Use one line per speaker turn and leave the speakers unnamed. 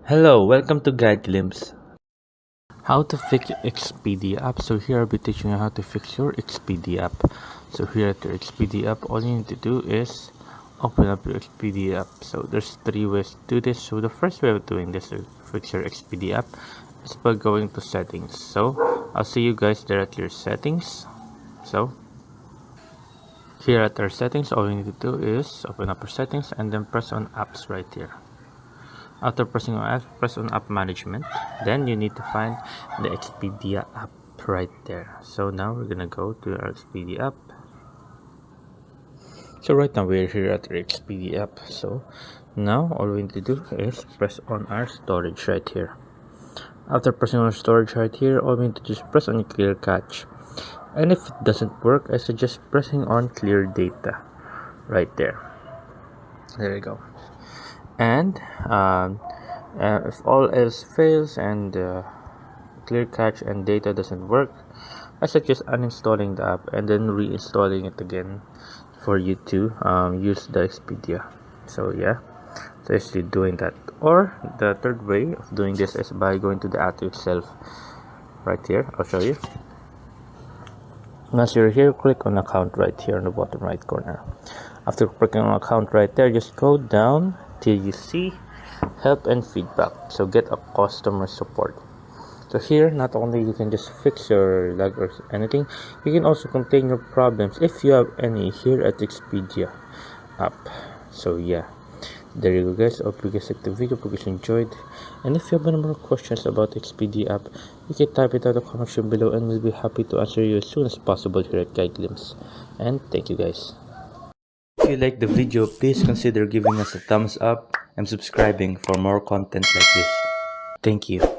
Hello, welcome to Guide Glimpse. How to fix Expedia app. So here I'll be teaching you how to fix your Expedia app. So here at your Expedia app, all you need to do is open up your Expedia app. So there's three ways to do this. So the first way of doing this to fix your Expedia app is by going to settings. So I'll see you guys there at your settings. So here at our settings, all you need to do is open up your settings and then press on apps right here. After pressing on app, press on app management. Then you need to find the Expedia app right there. So now we're gonna go to our Expedia app. So right now we're here at our Expedia app. So now all we need to do is press on our storage right here. After pressing on storage right here, all we need to just press on clear cache. And if it doesn't work, I suggest pressing on clear data right there. There you go. And if all else fails and clear cache and data doesn't work, I suggest uninstalling the app and then reinstalling it again for you to use the Expedia. So yeah, so actually doing that. Or the third way of doing this is by going to the app itself right here. I'll show you. Once you're here, click on account right here in the bottom right corner. After clicking on account right there, just go down till you see help and feedback. So get a customer support. So here, not only you can just fix your lag or anything, you can also contain your problems if you have any here at Expedia app. So yeah, there you go guys. Hope you guys liked the video, hope you guys enjoyed. And if you have any more questions about Expedia app, you can type it out in the comment section below and we'll be happy to answer you as soon as possible here at Guide Glimpse. And thank you guys. If you like the video, please consider giving us a thumbs up and subscribing for more content like this. Thank you.